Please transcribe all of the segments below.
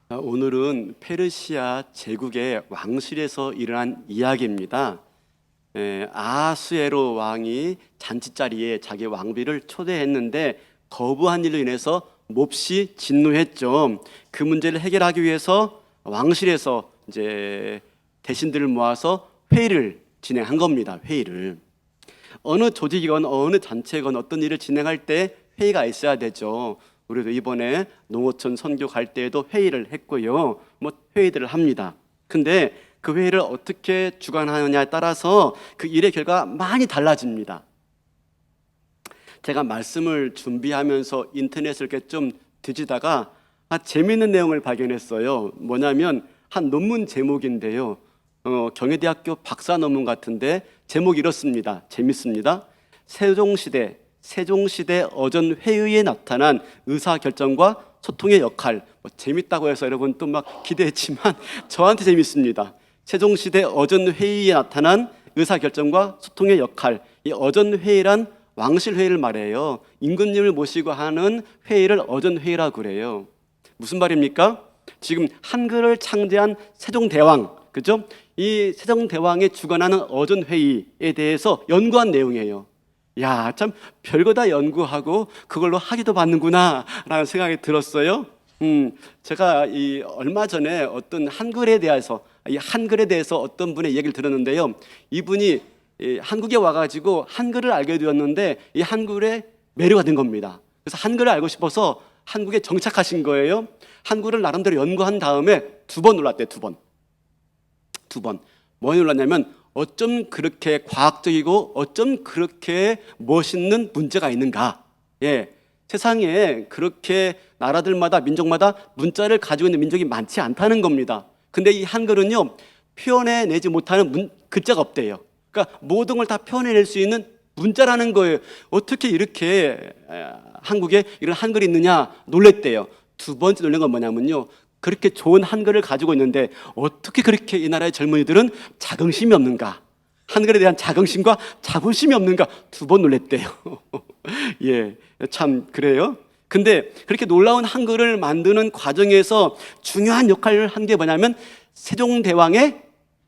오늘은 페르시아 제국의 왕실에서 일어난 이야기입니다. 아하수에로 왕이 잔치자리에 자기 왕비를 초대했는데 거부한 일로 인해서 몹시 진노했죠. 그 문제를 해결하기 위해서 왕실에서 이제 대신들을 모아서 회의를 진행한 겁니다. 회의를. 어느 조직이건 어느 단체건 어떤 일을 진행할 때 회의가 있어야 되죠. 우리도 이번에 농어촌 선교 갈 때에도 회의를 했고요. 회의들을 합니다. 근데 그 회의를 어떻게 주관하느냐에 따라서 그 일의 결과가 많이 달라집니다. 제가 말씀을 준비하면서 인터넷을 이렇게 좀 뒤지다가 재미있는 내용을 발견했어요. 뭐냐면 한 논문 제목인데요. 경희대학교 박사 논문 같은데 제목이 이렇습니다. 재밌습니다. 세종시대 어전 회의에 나타난 의사결정과 소통의 역할. 재밌다고 해서 여러분 또 막 기대했지만 저한테 재밌습니다. 세종시대 어전 회의에 나타난 의사결정과 소통의 역할. 이 어전 회의란 왕실 회의를 말해요. 임금님을 모시고 하는 회의를 어전 회의라고 그래요. 무슨 말입니까? 지금 한글을 창제한 세종대왕, 그죠? 이 세종대왕이 주관하는 어전 회의에 대해서 연구한 내용이에요. 야, 참 별거 다 연구하고 그걸로 학위도 받는구나 라는 생각이 들었어요. 제가 얼마 전에 어떤 한글에 대해서 어떤 분의 얘기를 들었는데요. 이분이 한국에 와가지고 한글을 알게 되었는데 이 한글에 매료가 된 겁니다. 그래서 한글을 알고 싶어서 한국에 정착하신 거예요. 한글을 나름대로 연구한 다음에 2번 놀랐대요. 2번. 뭐 놀랐냐면 어쩜 그렇게 과학적이고 어쩜 그렇게 멋있는 문제가 있는가. 세상에 그렇게 나라들마다 민족마다 문자를 가지고 있는 민족이 많지 않다는 겁니다. 근데 이 한글은요, 표현해내지 못하는 글자가 없대요. 그러니까 모든 걸 다 표현해낼 수 있는 문자라는 거예요. 어떻게 이렇게 한국에 이런 한글이 있느냐 놀랬대요. 2번째 놀란 건 뭐냐면요, 그렇게 좋은 한글을 가지고 있는데 어떻게 그렇게 이 나라의 젊은이들은 자긍심이 없는가, 한글에 대한 자긍심과 자부심이 없는가 2번 놀랬대요. 참 그래요. 근데 그렇게 놀라운 한글을 만드는 과정에서 중요한 역할을 한 게 뭐냐면 세종대왕의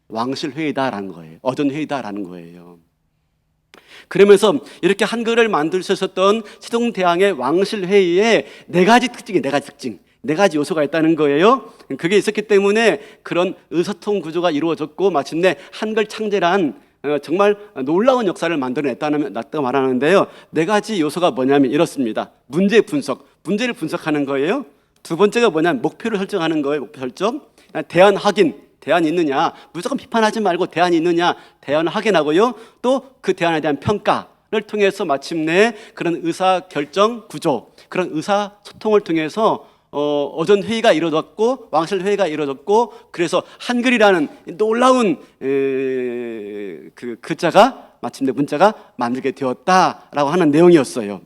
왕실회의다라는 거예요. 어전회의다라는 거예요. 그러면서 이렇게 한글을 만드셨던 세종대왕의 왕실회의에 4가지 특징, 4가지 요소가 있다는 거예요. 그게 있었기 때문에 그런 의사소통 구조가 이루어졌고 마침내 한글 창제란 정말 놀라운 역사를 만들어냈다고 말하는데요. 4가지 요소가 뭐냐면 이렇습니다. 문제를 분석하는 거예요. 2번째가 뭐냐면 목표를 설정하는 거예요. 목표 설정. 대안 확인. 대안이 있느냐, 무조건 비판하지 말고 대안이 있느냐, 대안을 확인하고요. 또 그 대안에 대한 평가를 통해서 마침내 그런 의사결정 구조, 그런 의사소통을 통해서 어전 회의가 이루어졌고 왕실 회의가 이루어졌고, 그래서 한글이라는 놀라운 그 글자가 마침내 문자가 만들게 되었다라고 하는 내용이었어요.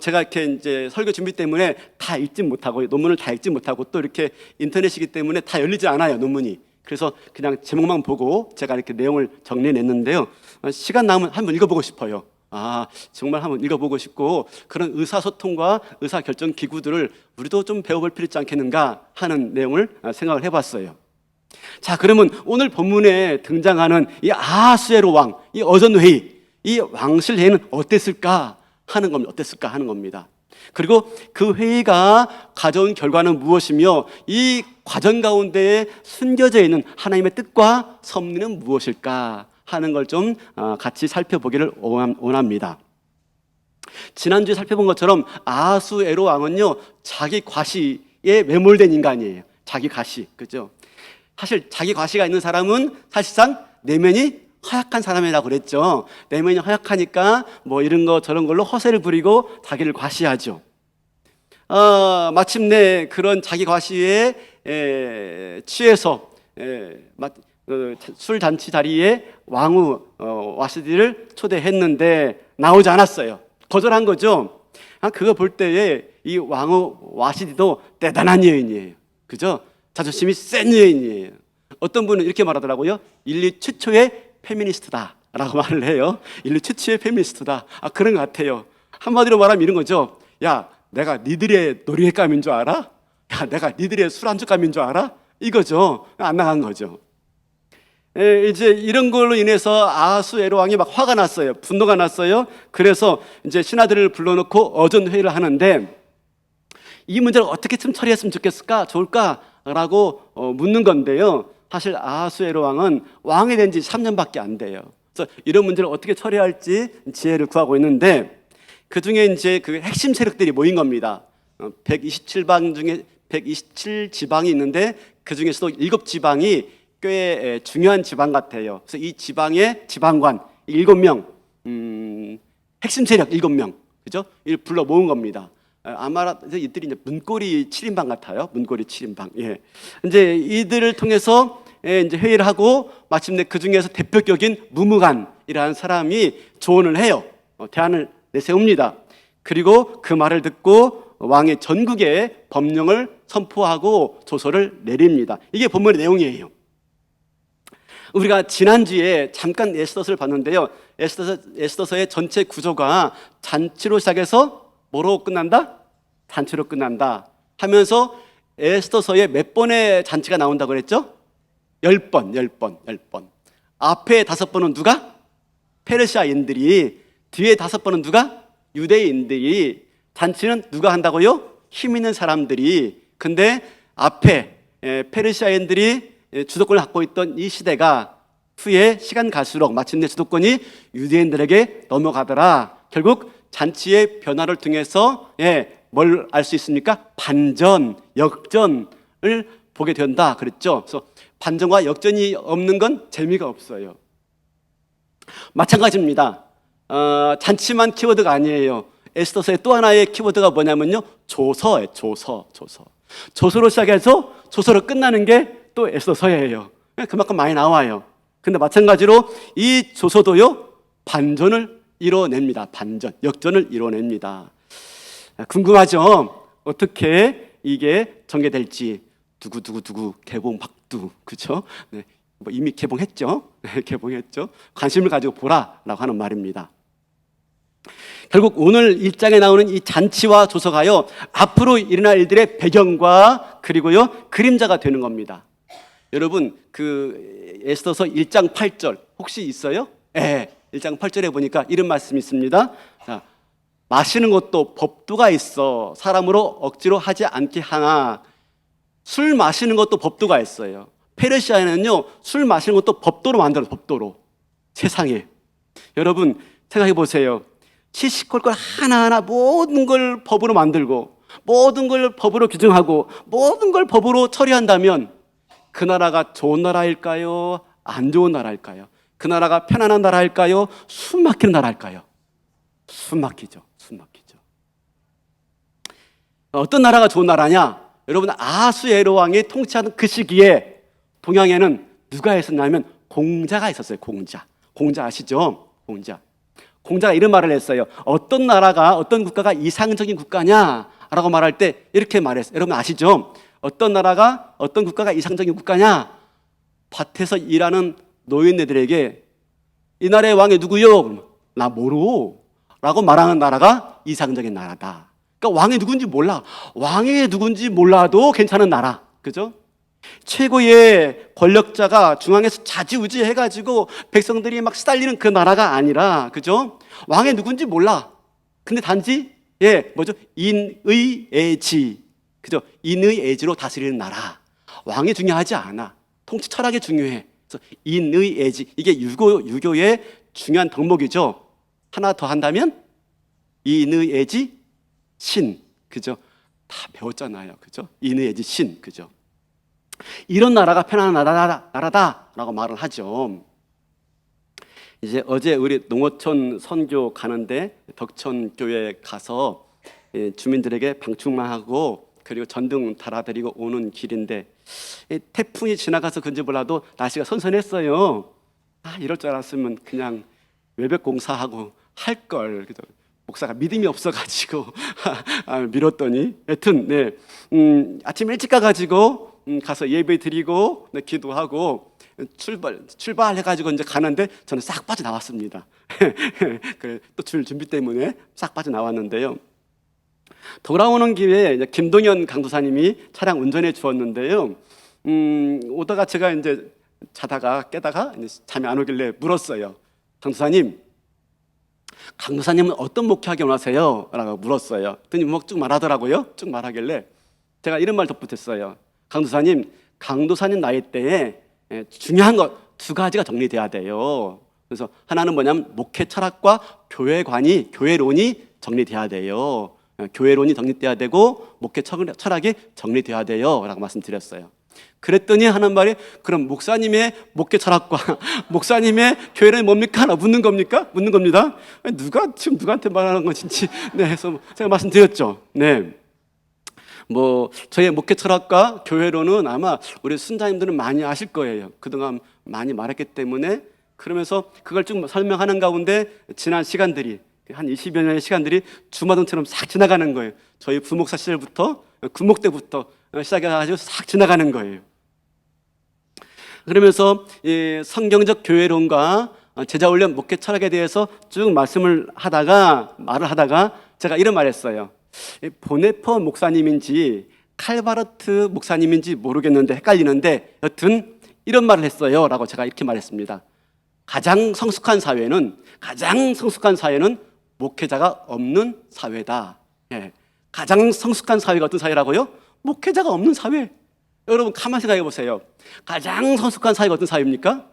제가 이렇게 이제 설교 준비 때문에 다 읽지 못하고, 논문을 다 읽지 못하고, 또 이렇게 인터넷이기 때문에 다 열리지 않아요, 논문이. 그래서 그냥 제목만 보고 제가 이렇게 내용을 정리해냈는데요. 시간 남으면 한번 읽어보고 싶어요. 정말 한번 읽어보고 싶고, 그런 의사소통과 의사결정 기구들을 우리도 좀 배워볼 필요 있지 않겠는가 하는 내용을 생각을 해봤어요. 자, 그러면 오늘 본문에 등장하는 이 아하수에로 왕, 이 어전회의, 이 왕실회의는 어땠을까 하는 겁니다. 그리고 그 회의가 가져온 결과는 무엇이며 이 과정 가운데에 숨겨져 있는 하나님의 뜻과 섭리는 무엇일까 하는 걸 좀 같이 살펴보기를 원합니다. 지난주에 살펴본 것처럼 아하수에로 왕은요, 자기 과시에 매몰된 인간이에요. 자기 과시, 그죠? 사실 자기 과시가 있는 사람은 사실상 내면이 허약한 사람이라고 그랬죠. 내면이 허약하니까 이런 거 저런 걸로 허세를 부리고 자기를 과시하죠. 마침내 그런 자기 과시에 취해서 술 잔치 자리에 왕후 와시디를 초대했는데 나오지 않았어요. 거절한 거죠. 그거 볼 때에 이 왕후 와시디도 대단한 여인이에요. 그죠? 자존심이 센 여인이에요. 어떤 분은 이렇게 말하더라고요. 인류 최초의 페미니스트다라고 말을 해요. 인류 최초의 페미니스트다. 그런 것 같아요. 한마디로 말하면 이런 거죠. 야, 내가 니들의 놀이감인 줄 알아? 야, 내가 니들의 술 안주감인 줄 알아? 이거죠. 안 나간 거죠. 이제 이런 걸로 인해서 아하수에로 왕이 막 화가 났어요. 분노가 났어요. 그래서 이제 신하들을 불러놓고 어전 회의를 하는데 이 문제를 어떻게 좀 처리했으면 좋겠을까? 좋을까라고 묻는 건데요. 사실 아하수에로 왕은 왕이 된 지 3년밖에 안 돼요. 그래서 이런 문제를 어떻게 처리할지 지혜를 구하고 있는데 그 중에 이제 그 핵심 세력들이 모인 겁니다. 127방 중에 127지방이 있는데 그 중에서도 7지방이 꽤 중요한 지방 같아요. 그래서 이 지방의 지방관 7명, 핵심 세력 7명, 그죠? 이를 불러 모은 겁니다. 아마 이들이 이제 문고리 7인방 같아요. 문고리 7인방. 예. 이제 이들을 통해서 이제 회의를 하고 마침내 그 중에서 대표격인 무무간이라는 사람이 조언을 해요. 대안을 내세웁니다. 그리고 그 말을 듣고 왕의 전국에 법령을 선포하고 조서를 내립니다. 이게 본문의 내용이에요. 우리가 지난주에 잠깐 에스더서를 봤는데요. 에스더서의 전체 구조가 잔치로 시작해서 뭐로 끝난다? 잔치로 끝난다 하면서 에스더서에 몇 번의 잔치가 나온다고 그랬죠? 10번. 앞에 5번은 누가? 페르시아인들이, 뒤에 5번은 누가? 유대인들이. 잔치는 누가 한다고요? 힘 있는 사람들이. 근데 앞에 페르시아인들이 주도권을 갖고 있던 이 시대가 후에 시간 갈수록 마침내 주도권이 유대인들에게 넘어가더라. 결국 잔치의 변화를 통해서 뭘 알 수 있습니까? 반전, 역전을 보게 된다 그랬죠. 그래서 반전과 역전이 없는 건 재미가 없어요. 마찬가지입니다. 잔치만 키워드가 아니에요. 에스더서의 또 하나의 키워드가 뭐냐면요, 조서예요. 조서로 시작해서 조서로 끝나는 게 또 에스더서예요. 그만큼 많이 나와요. 근데 마찬가지로 이 조서도요, 반전을 이뤄냅니다. 반전, 역전을 이뤄냅니다. 궁금하죠? 어떻게 이게 전개될지. 두구 개봉 박두, 그렇죠? 네, 뭐 이미 개봉했죠. 개봉했죠. 관심을 가지고 보라라고 하는 말입니다. 결국 오늘 1장에 나오는 이 잔치와 조서가요, 앞으로 일어날 일들의 배경과 그리고요 그림자가 되는 겁니다. 여러분, 그 에스더서 1장 8절 혹시 있어요? 1장 8절에 보니까 이런 말씀이 있습니다. 자, 마시는 것도 법도가 있어 사람으로 억지로 하지 않게 하나. 술 마시는 것도 법도가 있어요. 페르시아에는요, 술 마시는 것도 법도로 만들어요. 법도로. 세상에. 여러분 생각해 보세요. 시시콜콜 하나하나 모든 걸 법으로 만들고 모든 걸 법으로 규정하고 모든 걸 법으로 처리한다면 그 나라가 좋은 나라일까요? 안 좋은 나라일까요? 그 나라가 편안한 나라일까요? 숨 막히는 나라일까요? 숨 막히죠. 어떤 나라가 좋은 나라냐? 여러분, 아하수에로 왕이 통치하는 그 시기에 동양에는 누가 있었냐면 공자가 있었어요. 공자 아시죠? 공자가 이런 말을 했어요. 어떤 나라가, 어떤 국가가 이상적인 국가냐라고 말할 때 이렇게 말했어요. 여러분 아시죠? 어떤 나라가, 어떤 국가가 이상적인 국가냐? 밭에서 일하는 노인네들에게 이 나라의 왕이 누구요? 나 모르 라고 말하는 나라가 이상적인 나라다. 그러니까 왕이 누군지 몰라. 왕이 누군지 몰라도 괜찮은 나라. 그죠? 최고의 권력자가 중앙에서 좌지우지 해가지고 백성들이 막 시달리는 그 나라가 아니라, 그죠? 왕이 누군지 몰라. 근데 단지 인의애지, 그죠? 인의애지로 다스리는 나라. 왕이 중요하지 않아. 통치 철학이 중요해. 그래서 인의애지, 이게 유교의 중요한 덕목이죠. 하나 더 한다면 인의애지 신, 그죠? 다 배웠잖아요, 그죠? 인의애지 신, 그죠? 이런 나라가 편안한 나라다라고 말을 하죠. 이제 어제 우리 농어촌 선교 가는데 덕천교회 가서 주민들에게 방충만 하고 그리고 전등 달아드리고 오는 길인데 태풍이 지나가서 그런지 몰라도 날씨가 선선했어요. 이럴 줄 알았으면 그냥 외벽 공사하고 할걸. 목사가 믿음이 없어가지고 미뤘더니 여튼 아침 일찍 가가지고 가서 예배 드리고 기도하고 출발해가지고 이제 가는데 저는 싹 빠져나왔습니다. 또 줄 준비 때문에 싹 빠져나왔는데요. 돌아오는 길에 이제 김동현 강도사님이 차량 운전해 주었는데요. 오다가 제가 이제 자다가 깨다가 이제 잠이 안 오길래 물었어요. 강도사님은 어떤 목회하기 원하세요? 라고 물었어요. 그랬더니 뭐 쭉 말하더라고요. 쭉 말하길래 제가 이런 말 덧붙였어요. 강도사님 나이 때에 중요한 것 두 가지가 정리돼야 돼요. 그래서 하나는 뭐냐면 목회 철학과 교회론이 정리돼야 돼요. 교회론이 정리돼야 되고 목회 철학이 정리돼야 돼요 라고 말씀드렸어요. 그랬더니 하는 말이 그럼 목사님의 목회 철학과 목사님의 교회론이 뭡니까? 라고 묻는 겁니까? 묻는 겁니다. 누가 지금 누구한테 말하는 것인지 해서 제가 말씀드렸죠. 뭐 저의 목회 철학과 교회론은 아마 우리 순자님들은 많이 아실 거예요. 그동안 많이 말했기 때문에. 그러면서 그걸 쭉 설명하는 가운데 지난 시간들이 한 20여 년의 시간들이 주마등처럼 싹 지나가는 거예요. 저희 부목사 시절부터 군목 때부터 시작해가지고 싹 지나가는 거예요. 그러면서 성경적 교회론과 제자훈련 목회 철학에 대해서 쭉 말을 하다가 제가 이런 말했어요. 보네퍼 목사님인지 칼바르트 목사님인지 모르겠는데 헷갈리는데 여튼 이런 말을 했어요 라고 제가 이렇게 말했습니다. 가장 성숙한 사회는 목회자가 없는 사회다. 가장 성숙한 사회가 어떤 사회라고요? 목회자가 없는 사회. 여러분 가만히 생각해 보세요. 가장 성숙한 사회가 어떤 사회입니까?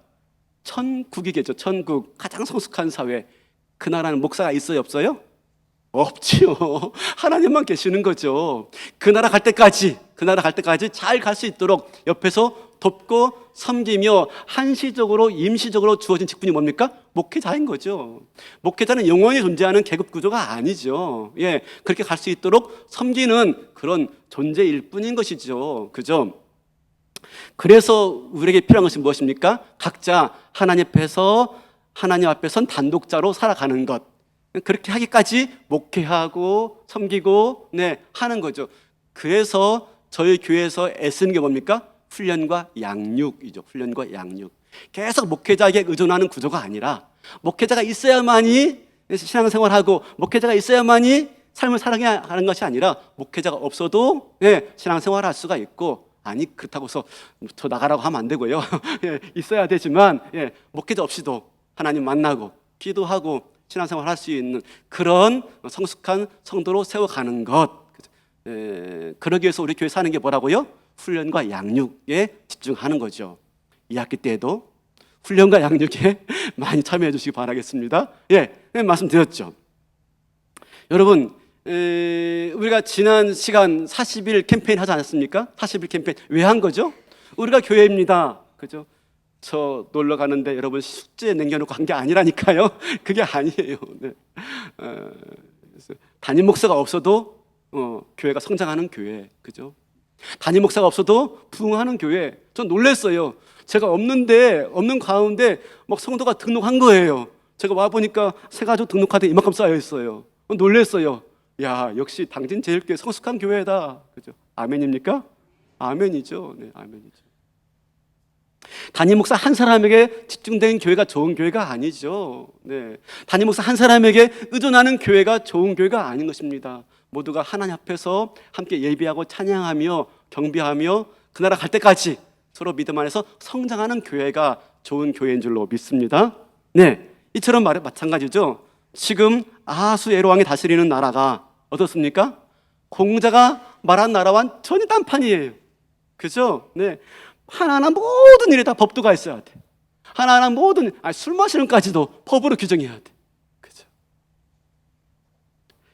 천국이겠죠. 천국. 가장 성숙한 사회. 그 나라는 목사가 있어요 없어요? 없지요. 하나님만 계시는 거죠. 그 나라 갈 때까지 잘 갈 수 있도록 옆에서 돕고 섬기며 한시적으로 임시적으로 주어진 직분이 뭡니까? 목회자인 거죠. 목회자는 영원히 존재하는 계급 구조가 아니죠. 그렇게 갈 수 있도록 섬기는 그런 존재일 뿐인 것이죠. 그죠? 그래서 우리에게 필요한 것이 무엇입니까? 각자 하나님 앞에 선 단독자로 살아가는 것. 그렇게 하기까지 목회하고 섬기고 하는 거죠. 그래서 저희 교회에서 애쓰는 게 뭡니까? 훈련과 양육이죠. 훈련과 양육. 계속 목회자에게 의존하는 구조가 아니라 목회자가 있어야만이 신앙생활하고 목회자가 있어야만이 삶을 살아가는 것이 아니라 목회자가 없어도 신앙생활할 수가 있고 아니 그렇다고 해서 더 나가라고 하면 안 되고요. 있어야 되지만 목회자 없이도 하나님 만나고 기도하고 신앙생활 할 수 있는 그런 성숙한 성도로 세워가는 것. 그러기 위해서 우리 교회 사는 게 뭐라고요? 훈련과 양육에 집중하는 거죠. 2학기 때에도 훈련과 양육에 많이 참여해 주시기 바라겠습니다. 말씀드렸죠. 여러분 우리가 지난 시간 40일 캠페인 하지 않았습니까? 40일 캠페인 왜 한 거죠? 우리가 교회입니다. 그죠? 저 놀러 가는데 여러분 숙제 남겨놓고 한 게 아니라니까요. 그게 아니에요. 담임 목사가 없어도 교회가 성장하는 교회, 그죠? 담임 목사가 없어도 부흥하는 교회. 전 놀랐어요. 제가 없는 가운데 막 성도가 등록한 거예요. 제가 와 보니까 새 가족 등록카드 이만큼 쌓여 있어요. 놀랐어요. 야, 역시 당진제일교회 성숙한 교회다. 그죠? 아멘입니까? 아멘이죠. 아멘이죠. 담임 목사 한 사람에게 집중된 교회가 좋은 교회가 아니죠. 담임 목사 한 사람에게 의존하는 교회가 좋은 교회가 아닌 것입니다. 모두가 하나님 앞에서 함께 예배하고 찬양하며 경배하며 그 나라 갈 때까지 서로 믿음 안에서 성장하는 교회가 좋은 교회인 줄로 믿습니다. 이처럼 마찬가지죠. 지금 아하수 에로왕이 다스리는 나라가 어떻습니까? 공자가 말한 나라와는 전혀 딴판이에요. 그죠? 하나하나 모든 일에 다 법도가 있어야 돼. 하나하나 모든 술 마시는 까지도 법으로 규정해야 돼. 그죠?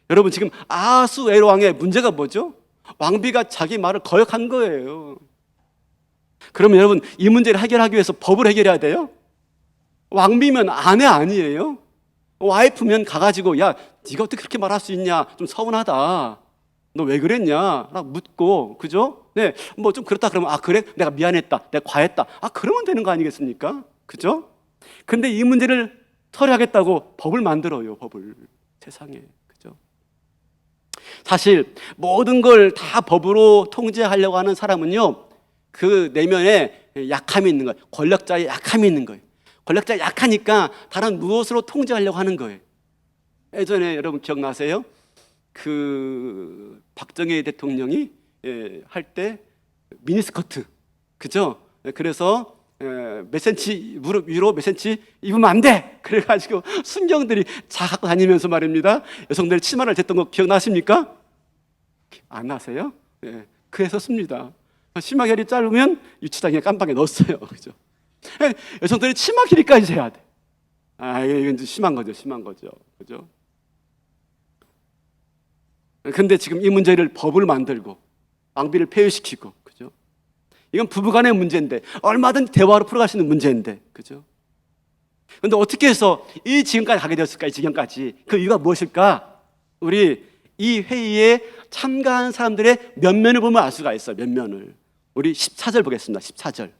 여러분 지금 아하수 에로왕의 문제가 뭐죠? 왕비가 자기 말을 거역한 거예요. 그러면 여러분 이 문제를 해결하기 위해서 법을 해결해야 돼요? 왕비면 아내 아니에요? 와이프면 가가지고 야 네가 어떻게 그렇게 말할 수 있냐, 좀 서운하다, 너 왜 그랬냐 라고 묻고, 그죠? 뭐 좀 그렇다 그러면 그래? 내가 미안했다, 내가 과했다, 그러면 되는 거 아니겠습니까? 그죠? 근데 이 문제를 처리하겠다고 법을 만들어요. 법을. 세상에. 그죠? 사실 모든 걸 다 법으로 통제하려고 하는 사람은요, 그 내면에 약함이 있는 거예요. 권력자의 약함이 있는 거예요. 권력자가 약하니까 다른 무엇으로 통제하려고 하는 거예요. 예전에 여러분 기억나세요? 그 박정희 대통령이 할 때 미니스커트, 그죠? 그래서 몇 센치 무릎 위로 몇 센치 입으면 안 돼. 그래가지고 순경들이 자 갖고 다니면서 말입니다. 여성들이 치마를 쟀던 거 기억나십니까? 안 나세요? 예, 그래서 씁니다. 치마 길이 짧으면 유치장에 깜방에 넣었어요. 그죠? 여성들이 치마 길이까지 재야 돼. 아, 이건 심한 거죠, 심한 거죠. 그죠? 근데 지금 이 문제를 법을 만들고 왕비를 폐위시키고, 그죠? 이건 부부간의 문제인데 얼마든 대화로 풀어갈 수 있는 문제인데, 그죠? 근데 어떻게 해서 이 지금까지 가게 되었을까? 이 지경까지. 그 이유가 무엇일까? 우리 이 회의에 참가한 사람들의 면면을 보면 알 수가 있어요. 면면을. 우리 14절 보겠습니다. 14절.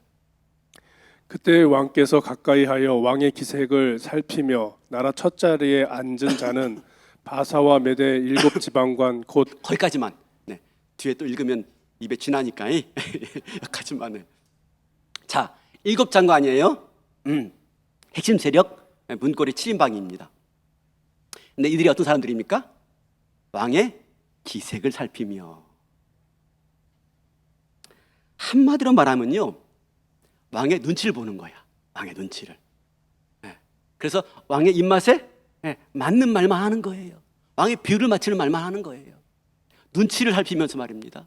그때 왕께서 가까이 하여 왕의 기색을 살피며 나라 첫 자리에 앉은 자는 바사와 메대 7지방관 곧 거기까지만. 네. 뒤에 또 읽으면 입에 쥐나니까 여기까지만 해. 자, 7장관 아니에요? 핵심 세력 문고리 7인방입니다. 근데 이들이 어떤 사람들입니까? 왕의 기색을 살피며. 한마디로 말하면요, 왕의 눈치를 보는 거야. 왕의 눈치를. 그래서 왕의 입맛에 맞는 말만 하는 거예요. 왕의 비율을 맞추는 말만 하는 거예요. 눈치를 살피면서 말입니다.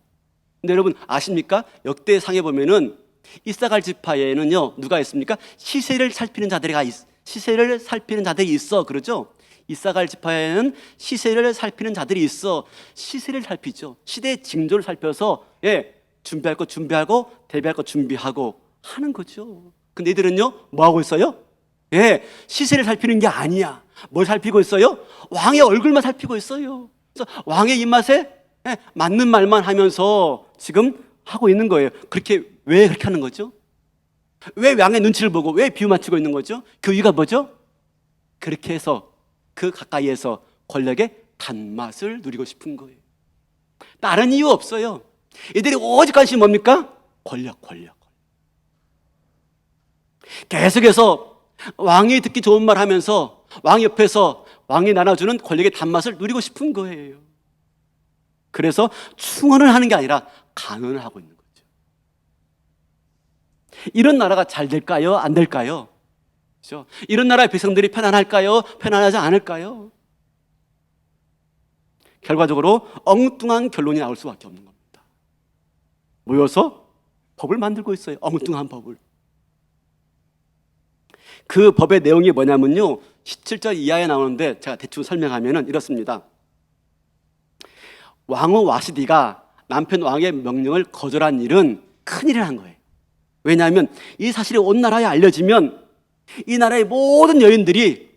근데 여러분 아십니까? 역대상에 보면은 이사갈 지파에는요 누가 있습니까? 시세를 살피는 자들이 있어. 그러죠? 이사갈 지파에는 시세를 살피는 자들이 있어. 시세를 살피죠. 시대의 징조를 살펴서 준비할 거 준비하고 대비할 거 준비하고 하는 거죠. 근데 이들은요 뭐 하고 있어요? 시세를 살피는 게 아니야. 뭘 살피고 있어요? 왕의 얼굴만 살피고 있어요. 그래서 왕의 입맛에 맞는 말만 하면서 지금 하고 있는 거예요. 왜 그렇게 하는 거죠? 왜 왕의 눈치를 보고 왜 비유 맞추고 있는 거죠? 그 이유가 뭐죠? 그렇게 해서 그 가까이에서 권력의 단맛을 누리고 싶은 거예요. 다른 이유 없어요. 이들이 오직 관심이 뭡니까? 권력. 계속해서 왕이 듣기 좋은 말 하면서 왕 옆에서 왕이 나눠주는 권력의 단맛을 누리고 싶은 거예요. 그래서 충언을 하는 게 아니라 간언을 하고 있는 거죠. 이런 나라가 잘 될까요? 안 될까요? 그렇죠? 이런 나라의 백성들이 편안할까요? 편안하지 않을까요? 결과적으로 엉뚱한 결론이 나올 수밖에 없는 겁니다. 모여서 법을 만들고 있어요. 엉뚱한 법을. 그 법의 내용이 뭐냐면요 17절 이하에 나오는데 제가 대충 설명하면 이렇습니다. 왕후 와시디가 남편 왕의 명령을 거절한 일은 큰일을 한 거예요. 왜냐하면 이 사실이 온 나라에 알려지면 이 나라의 모든 여인들이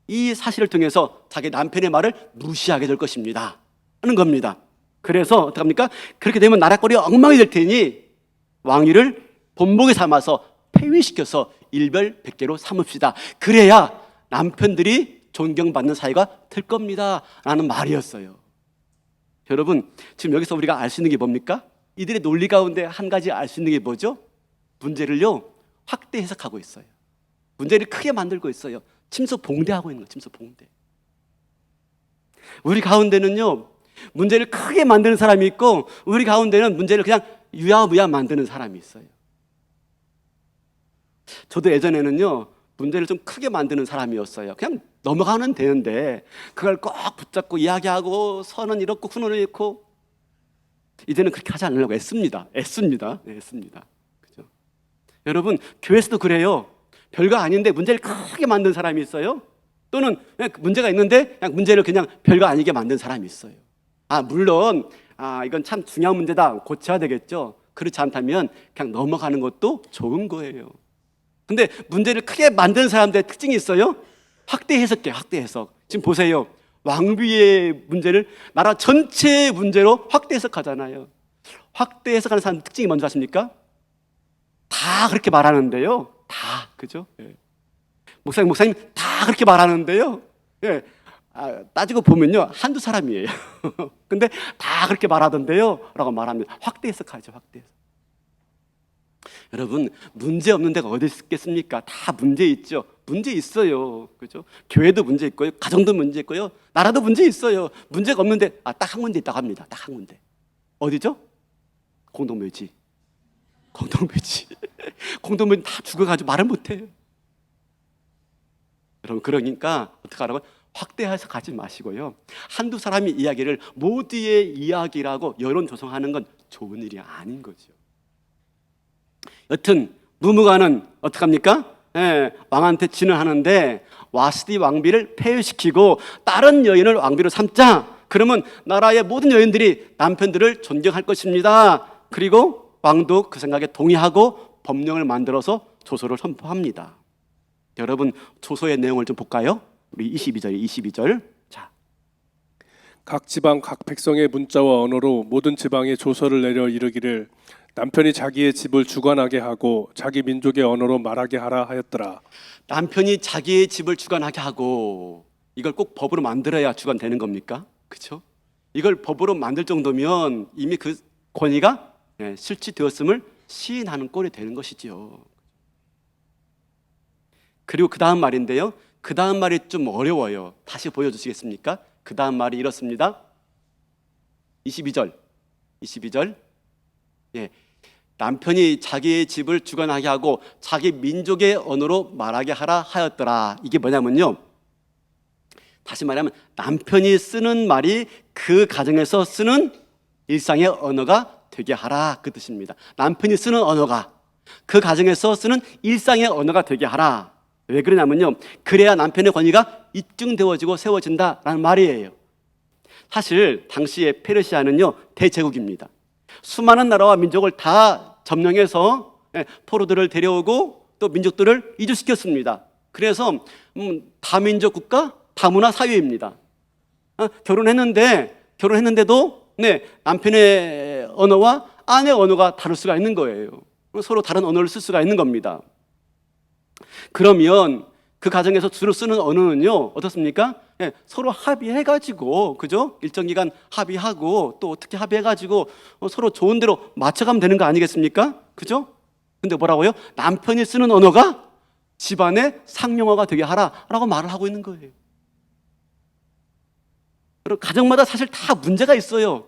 이 사실을 통해서 자기 남편의 말을 무시하게 될 것입니다 하는 겁니다. 그래서 어떡합니까? 그렇게 되면 나라꼴이 엉망이 될 테니 왕위를 본보기 삼아서 폐위시켜서 일별백계로 삼읍시다. 그래야 남편들이 존경받는 사회가 될 겁니다 라는 말이었어요. 여러분 지금 여기서 우리가 알 수 있는 게 뭡니까? 이들의 논리 가운데 한 가지 알 수 있는 게 뭐죠? 문제를요 확대 해석하고 있어요. 문제를 크게 만들고 있어요. 침소봉대하고 있는 거예요. 침소봉대. 우리 가운데는요 문제를 크게 만드는 사람이 있고 우리 가운데는 문제를 그냥 유야무야 만드는 사람이 있어요. 저도 예전에는요 문제를 좀 크게 만드는 사람이었어요. 그냥 넘어가면 되는데 그걸 꼭 붙잡고 이야기하고 선은 이렇고 훈은 이렇고. 이제는 그렇게 하지 않으려고 애씁니다. 그죠? 여러분 교회에서도 그래요. 별거 아닌데 문제를 크게 만든 사람이 있어요. 또는 그냥 문제가 있는데 그냥 문제를 그냥 별거 아니게 만든 사람이 있어요. 물론 이건 참 중요한 문제다 고쳐야 되겠죠. 그렇지 않다면 그냥 넘어가는 것도 좋은 거예요. 근데 문제를 크게 만드는 사람들의 특징이 있어요. 확대 해석해. 지금 보세요. 왕비의 문제를 나라 전체의 문제로 확대 해석하잖아요. 확대 해석하는 사람 특징이 뭔지 아십니까? 다 그렇게 말하는데요. 다, 그죠? 목사님 다 그렇게 말하는데요. 따지고 보면요 한두 사람이에요. 근데 다 그렇게 말하던데요 라고 말합니다. 확대 해석하죠. 확대 해석. 여러분 문제 없는 데가 어디 있겠습니까? 다 문제 있죠. 문제 있어요. 그죠? 교회도 문제 있고요. 가정도 문제 있고요. 나라도 문제 있어요. 문제가 없는데 딱 한 군데 있다고 합니다. 딱 한 군데. 어디죠? 공동묘지. 공동묘지. 공동묘지 다 죽어가지고 말을 못해요. 여러분, 그러니까 어떻게 하라고? 확대해서 가지 마시고요. 한두 사람의 이야기를 모두의 이야기라고 여론 조성하는 건 좋은 일이 아닌 거죠. 여튼 무무가는 어떡합니까? 왕한테 진언하는데 와스디 왕비를 폐위시키고 다른 여인을 왕비로 삼자. 그러면 나라의 모든 여인들이 남편들을 존경할 것입니다. 그리고 왕도 그 생각에 동의하고 법령을 만들어서 조서를 선포합니다. 여러분, 조서의 내용을 좀 볼까요? 우리 22절. 자, 각 지방 각 백성의 문자와 언어로 모든 지방에 조서를 내려 이르기를 남편이 자기의 집을 주관하게 하고 자기 민족의 언어로 말하게 하라 하였더라. 남편이 자기의 집을 주관하게 하고, 이걸 꼭 법으로 만들어야 주관되는 겁니까? 그렇죠? 이걸 법으로 만들 정도면 이미 그 권위가 실취되었음을 시인하는 꼴이 되는 것이지요. 그리고 그 다음 말인데요, 그 다음 말이 좀 어려워요. 다시 보여주시겠습니까? 그 다음 말이 이렇습니다. 22절. 남편이 자기의 집을 주관하게 하고 자기 민족의 언어로 말하게 하라 하였더라. 이게 뭐냐면요, 다시 말하면 남편이 쓰는 말이 그 가정에서 쓰는 일상의 언어가 되게 하라, 그 뜻입니다. 남편이 쓰는 언어가 그 가정에서 쓰는 일상의 언어가 되게 하라. 왜 그러냐면요, 그래야 남편의 권위가 입증되어지고 세워진다라는 말이에요. 사실 당시에 페르시아는요, 대제국입니다. 수많은 나라와 민족을 다 점령해서 포로들을 데려오고 또 민족들을 이주시켰습니다. 그래서 다민족 국가, 다문화 사회입니다. 결혼했는데도 남편의 언어와 아내의 언어가 다를 수가 있는 거예요. 서로 다른 언어를 쓸 수가 있는 겁니다. 그러면 그 가정에서 주로 쓰는 언어는요, 어떻습니까? 서로 합의해가지고, 그죠? 일정 기간 합의하고 또 어떻게 합의해가지고 서로 좋은 대로 맞춰가면 되는 거 아니겠습니까? 그죠? 근데 뭐라고요? 남편이 쓰는 언어가 집안의 상용어가 되게 하라라고 말을 하고 있는 거예요. 그리고 가정마다 사실 다 문제가 있어요.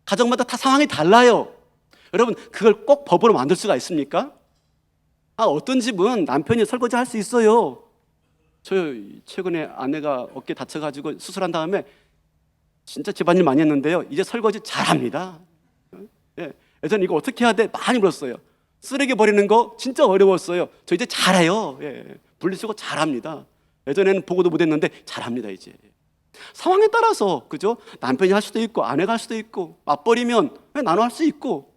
가정마다 다 상황이 달라요. 여러분, 그걸 꼭 법으로 만들 수가 있습니까? 어떤 집은 남편이 설거지 할 수 있어요. 저 최근에 아내가 어깨 다쳐가지고 수술한 다음에 진짜 집안일 많이 했는데요, 이제 설거지 잘합니다. 예전에 이거 어떻게 해야 돼? 많이 물었어요. 쓰레기 버리는 거 진짜 어려웠어요. 저 이제 잘해요. 분리수거 잘합니다. 예전에는 보고도 못했는데 잘합니다. 이제 상황에 따라서, 그죠? 남편이 할 수도 있고 아내가 할 수도 있고, 맞벌이면 나눠 할 수 있고,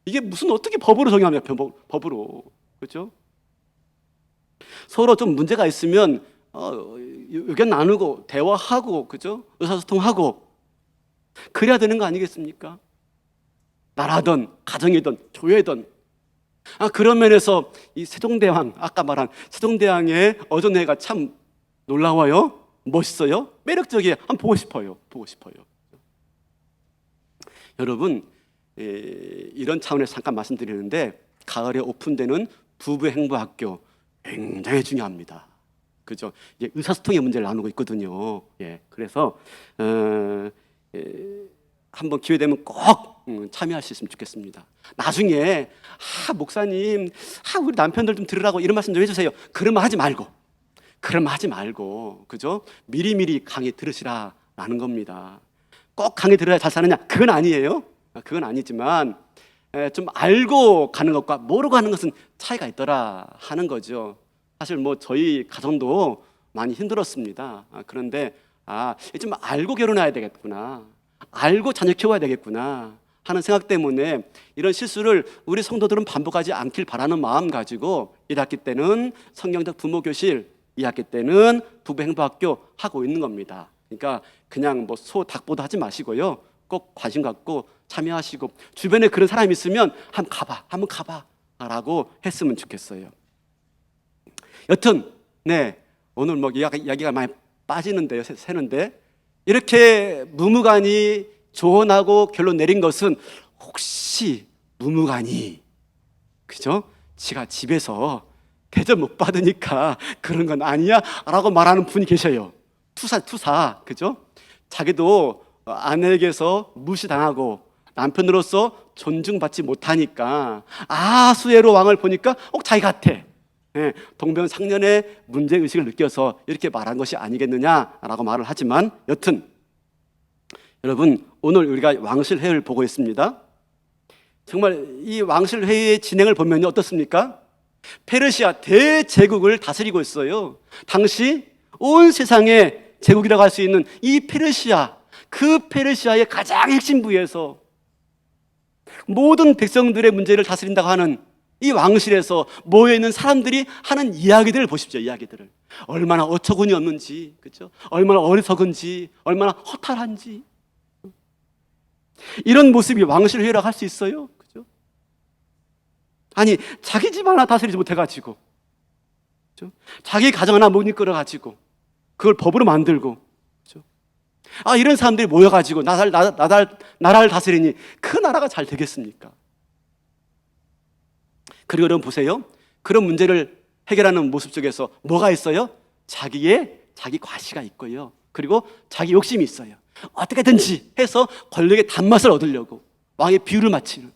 이게 무슨 어떻게 법으로 정의합니까? 법으로. 그렇죠? 서로 좀 문제가 있으면 의견 나누고 대화하고, 그죠? 의사소통하고 그래야 되는 거 아니겠습니까? 나라든 가정이든 교회든. 그런 면에서 이 세종대왕, 아까 말한 세종대왕의 어전회가 참 놀라워요. 멋있어요. 매력적이에요. 한번 보고 싶어요. 여러분, 이런 차원에서 잠깐 말씀드리는데, 가을에 오픈되는 부부 행보 학교 굉장히 중요합니다. 그죠? 이제 의사소통의 문제를 나누고 있거든요. 그래서 한번 기회 되면 꼭 참여하셨으면 좋겠습니다. 나중에 목사님, 우리 남편들 좀 들으라고 이런 말씀 좀 해주세요. 그런 말 하지 말고, 그죠? 미리미리 강의 들으시라라는 겁니다. 꼭 강의 들어야 잘 사느냐? 그건 아니에요. 그건 아니지만 좀 알고 가는 것과 모르고 하는 것은 차이가 있더라 하는 거죠. 사실 저희 가정도 많이 힘들었습니다. 그런데 좀 알고 결혼해야 되겠구나, 알고 자녀 키워야 되겠구나 하는 생각 때문에 이런 실수를 우리 성도들은 반복하지 않길 바라는 마음 가지고 1학기 때는 성경적 부모교실, 2학기 때는 부부행보학교 하고 있는 겁니다. 그러니까 그냥 소 닭보도 하지 마시고요, 꼭 관심 갖고 참여하시고, 주변에 그런 사람이 있으면 한번 가봐 라고 했으면 좋겠어요. 여튼 오늘 이야기가 많이 빠지는데요, 새는데, 이렇게 무무간이 조언하고 결론 내린 것은 혹시 무무간이, 그죠? 지가 집에서 대접 못 받으니까 그런 건 아니야 라고 말하는 분이 계셔요. 투사, 그죠? 자기도 아내에게서 무시당하고 남편으로서 존중받지 못하니까 수혜로 왕을 보니까 자기 같아. 동병상련의 문제의식을 느껴서 이렇게 말한 것이 아니겠느냐라고 말을 하지만, 여튼 여러분, 오늘 우리가 왕실회의를 보고 있습니다. 정말 이 왕실회의의 진행을 보면 어떻습니까? 페르시아 대제국을 다스리고 있어요. 당시 온 세상의 제국이라고 할 수 있는 이 페르시아, 그 페르시아의 가장 핵심 부에서 모든 백성들의 문제를 다스린다고 하는 이 왕실에서 모여있는 사람들이 하는 이야기들을 보십시오. 이야기들을 얼마나 어처구니 없는지, 그렇죠? 얼마나 어리석은지, 얼마나 허탈한지. 이런 모습이 왕실회의라고 할 수 있어요? 그죠? 아니, 자기 집 하나 다스리지 못해가지고, 그죠? 자기 가정 하나 못 이끌어가지고 그걸 법으로 만들고, 그죠? 이런 사람들이 모여가지고 나라를 다스리니 그 나라가 잘 되겠습니까? 그리고 여러분 보세요. 그런 문제를 해결하는 모습 속에서 뭐가 있어요? 자기 과시가 있고요. 그리고 자기 욕심이 있어요. 어떻게든지 해서 권력의 단맛을 얻으려고 왕의 비유를 맞추는.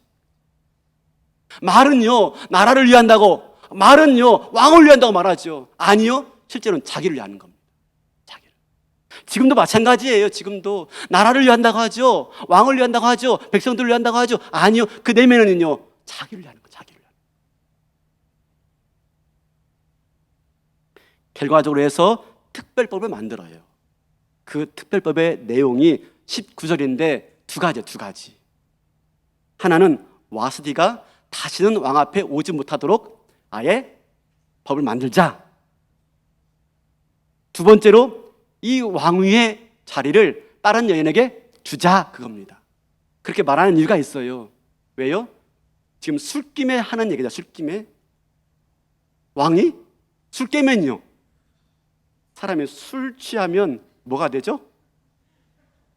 말은요, 나라를 위한다고, 말은요, 왕을 위한다고 말하죠. 아니요, 실제로는 자기를 위하는 겁니다. 자기를. 지금도 마찬가지예요. 지금도 나라를 위한다고 하죠. 왕을 위한다고 하죠. 백성들을 위한다고 하죠. 아니요, 그 내면에는요, 자기를 위하는 거예요. 자기를 위하는 거예요. 결과적으로 해서 특별법을 만들어요. 그 특별법의 내용이 19절인데 두 가지. 하나는 와스디가 다시는 왕 앞에 오지 못하도록 아예 법을 만들자. 두 번째로 이 왕위의 자리를 다른 여인에게 주자, 그겁니다. 그렇게 말하는 이유가 있어요. 왜요? 지금 술김에 하는 얘기다. 술김에 왕이 술 깨면요, 사람이 술 취하면 뭐가 되죠?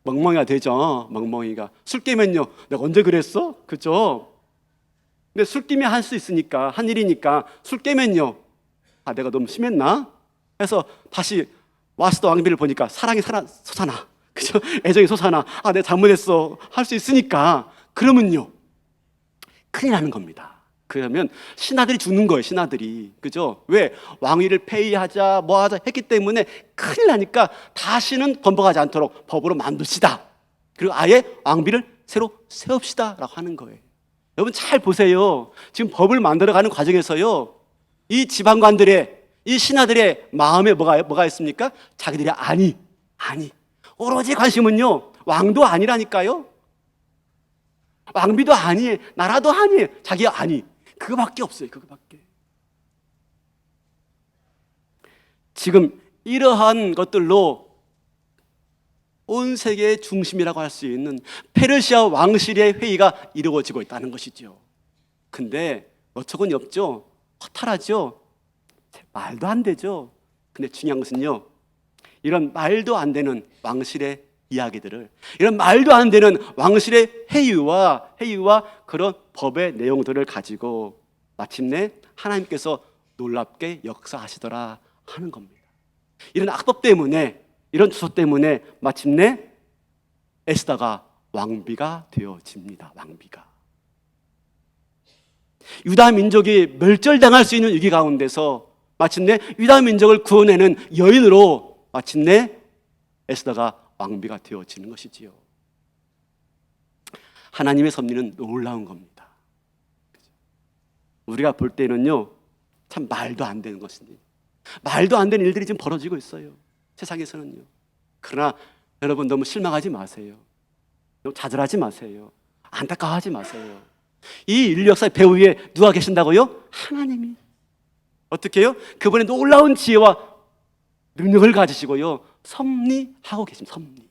멍멍이가 되죠. 멍멍이가. 술 깨면요, 내가 언제 그랬어? 그죠? 근데 술 깨면 할 수 있으니까, 한 일이니까 술 깨면요, 내가 너무 심했나? 해서 다시 와스도 왕비를 보니까 사랑이 솟아나. 그죠? 애정이 솟아나. 내가 잘못했어. 할 수 있으니까. 그러면요, 큰일 나는 겁니다. 그러면 신하들이 죽는 거예요. 신하들이. 그죠? 왜? 왕위를 폐위하자 뭐하자 했기 때문에 큰일 나니까 다시는 건복하지 않도록 법으로 만듭시다. 그리고 아예 왕비를 새로 세웁시다 라고 하는 거예요. 여러분 잘 보세요. 지금 법을 만들어가는 과정에서요, 이 지방관들의, 이 신하들의 마음에 뭐가 있습니까? 자기들이 아니 오로지 관심은요, 왕도 아니라니까요. 왕비도 아니에요. 나라도 아니에요. 자기가 아니. 그거밖에 없어요. 그거밖에. 지금 이러한 것들로 온 세계의 중심이라고 할 수 있는 페르시아 왕실의 회의가 이루어지고 있다는 것이죠. 근데 어처구니 없죠. 허탈하죠. 말도 안 되죠. 근데 중요한 것은요, 이런 말도 안 되는 왕실의 이야기들을, 이런 말도 안 되는 왕실의 회의와 그런 법의 내용들을 가지고 마침내 하나님께서 놀랍게 역사하시더라 하는 겁니다. 이런 악법 때문에, 이런 주소 때문에 마침내 에스더가 왕비가 되어집니다. 왕비가. 유다 민족이 멸절당할 수 있는 위기 가운데서 마침내 유다 민족을 구원하는 여인으로 마침내 에스더가 왕비가 되어지는 것이지요. 하나님의 섭리는 놀라운 겁니다. 우리가 볼 때는요, 참 말도 안 되는 것인데, 말도 안 되는 일들이 지금 벌어지고 있어요. 세상에서는요. 그러나 여러분 너무 실망하지 마세요. 너무 좌절하지 마세요. 안타까워하지 마세요. 이 인류 역사의 배후 위에 누가 계신다고요? 하나님이. 어떻게 해요? 그분의 놀라운 지혜와 능력을 가지시고요, 섭리하고 계십니다. 섭리.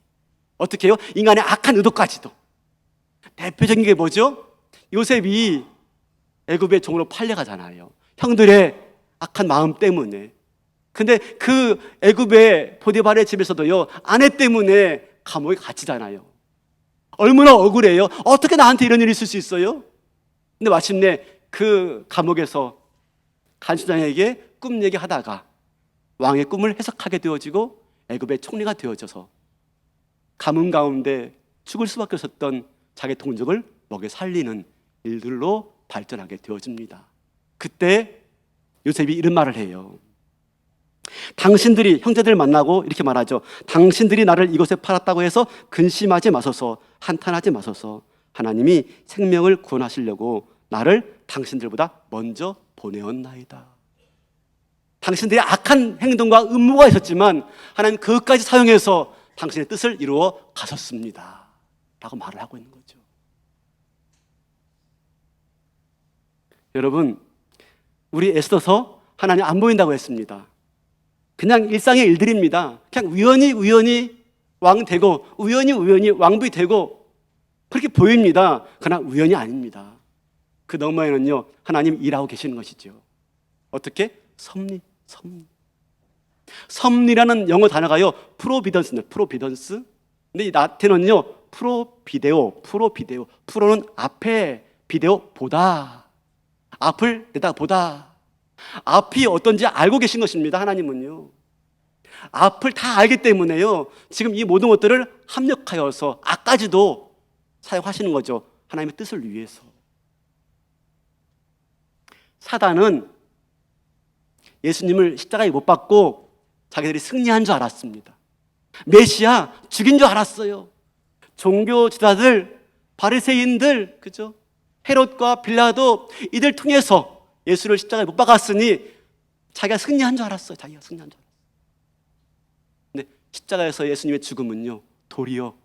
어떻게 해요? 인간의 악한 의도까지도. 대표적인 게 뭐죠? 요셉이 애굽의 종으로 팔려가잖아요. 형들의 악한 마음 때문에. 근데 그 애굽의 보디발의 집에서도요, 아내 때문에 감옥에 갇히잖아요. 얼마나 억울해요. 어떻게 나한테 이런 일이 있을 수 있어요? 근데 마침내 그 감옥에서 간수장에게 꿈 얘기하다가 왕의 꿈을 해석하게 되어지고 애굽의 총리가 되어져서 가뭄 가운데 죽을 수밖에 없었던 자기 동족을 먹여 살리는 일들로 발전하게 되어집니다. 그때 요셉이 이런 말을 해요. 당신들이 형제들 만나고 이렇게 말하죠. 당신들이 나를 이곳에 팔았다고 해서 근심하지 마소서, 한탄하지 마소서. 하나님이 생명을 구원하시려고 나를 당신들보다 먼저 보내었나이다. 당신들이 악한 행동과 음모가 있었지만 하나님 그것까지 사용해서 당신의 뜻을 이루어 가셨습니다 라고 말을 하고 있는 거죠. 여러분, 우리 애써서 하나님 안 보인다고 했습니다. 그냥 일상의 일들입니다. 그냥 우연히 왕 되고 우연히 왕비 되고 그렇게 보입니다. 그러나 우연이 아닙니다. 그 너머에는요 하나님 일하고 계시는 것이죠. 어떻게? 섭리라는 영어 단어가요 프로비던스입니다. 프로비던스. 근데 이 라틴어는요 프로비데오. 프로는 앞에, 비데오 보다. 앞을 내다 보다. 앞이 어떤지 알고 계신 것입니다. 하나님은요 앞을 다 알기 때문에요 지금 이 모든 것들을 합력하여서 앞까지도 사용하시는 거죠. 하나님의 뜻을 위해서. 사단은 예수님을 십자가에 못 박고 자기들이 승리한 줄 알았습니다. 메시아 죽인 줄 알았어요. 종교 지도자들, 바리새인들, 그죠? 헤롯과 빌라도 이들 통해서 예수를 십자가에 못 박았으니 자기가 승리한 줄 알았어요. 자기가 승리한 줄 알았어요. 근데 십자가에서 예수님의 죽음은요 도리어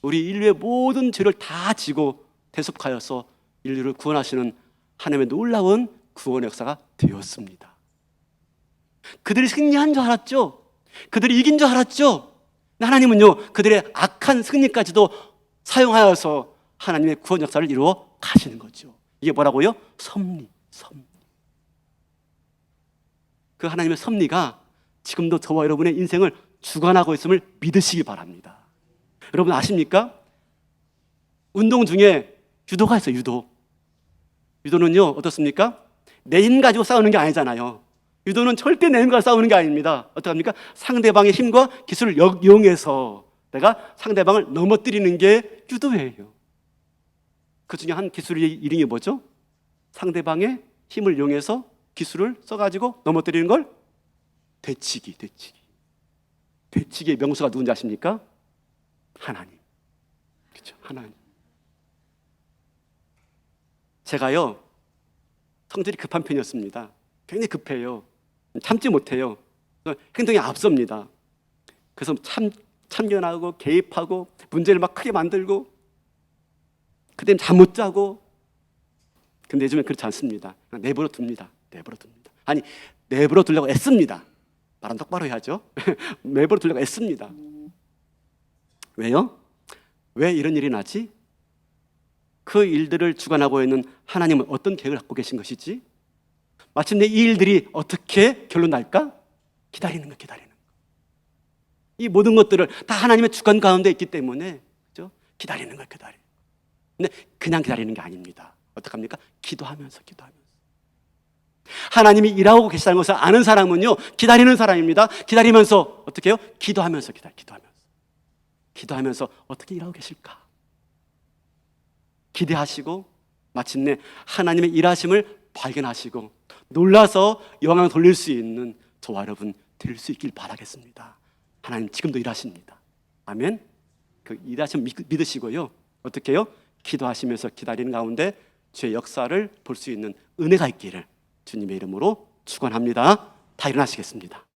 우리 인류의 모든 죄를 다 지고 대속하여서 인류를 구원하시는 하나님의 놀라운 구원의 역사가 되었습니다. 그들이 승리한 줄 알았죠. 그들이 이긴 줄 알았죠. 근데 하나님은요 그들의 악한 승리까지도 사용하여서 하나님의 구원 역사를 이루어 가시는 거죠. 이게 뭐라고요? 섭리. 그 하나님의 섭리가 지금도 저와 여러분의 인생을 주관하고 있음을 믿으시기 바랍니다. 여러분 아십니까? 운동 중에 유도가 있어요. 유도는요 어떻습니까? 내 힘 가지고 싸우는 게 아니잖아요. 유도는 절대 내 힘과 싸우는 게 아닙니다. 어떻게 합니까? 상대방의 힘과 기술을 이용해서 내가 상대방을 넘어뜨리는 게 유도예요. 그 중에 한 기술의 이름이 뭐죠? 상대방의 힘을 이용해서 기술을 써가지고 넘어뜨리는 걸 되치기. 되치기의 명수가 누군지 아십니까? 하나님. 그렇죠, 하나님. 제가요 성질이 급한 편이었습니다. 굉장히 급해요. 참지 못해요. 행동이 앞섭니다. 그래서 참견하고 개입하고 문제를 막 크게 만들고 그다음에 잠 못 자고. 근데 요즘엔 그렇지 않습니다. 그냥 내버려 둡니다. 아니 내버려 두려고 애씁니다. 말은 똑바로 해야죠. 내버려 두려고 애씁니다. 왜요? 왜 이런 일이 나지? 그 일들을 주관하고 있는 하나님은 어떤 계획을 갖고 계신 것이지? 마침내 이 일들이 어떻게 결론 날까? 기다리는 거. 이 모든 것들을 다 하나님의 주관 가운데 있기 때문에 그죠? 기다리는 거. 근데 그냥 기다리는 게 아닙니다. 어떡합니까? 기도하면서. 하나님이 일하고 계시다는 것을 아는 사람은요 기다리는 사람입니다. 기다리면서 어떻게 해요? 기도하면서 어떻게 일하고 계실까? 기대하시고 마침내 하나님의 일하심을 발견하시고 놀라서 영광을 돌릴 수 있는 저와 여러분 될 수 있길 바라겠습니다. 하나님 지금도 일하십니다. 아멘. 그 일하심 믿으시고요 어떻게 해요? 기도하시면서 기다리는 가운데 주의 역사를 볼 수 있는 은혜가 있기를 주님의 이름으로 축원합니다. 다 일어나시겠습니다.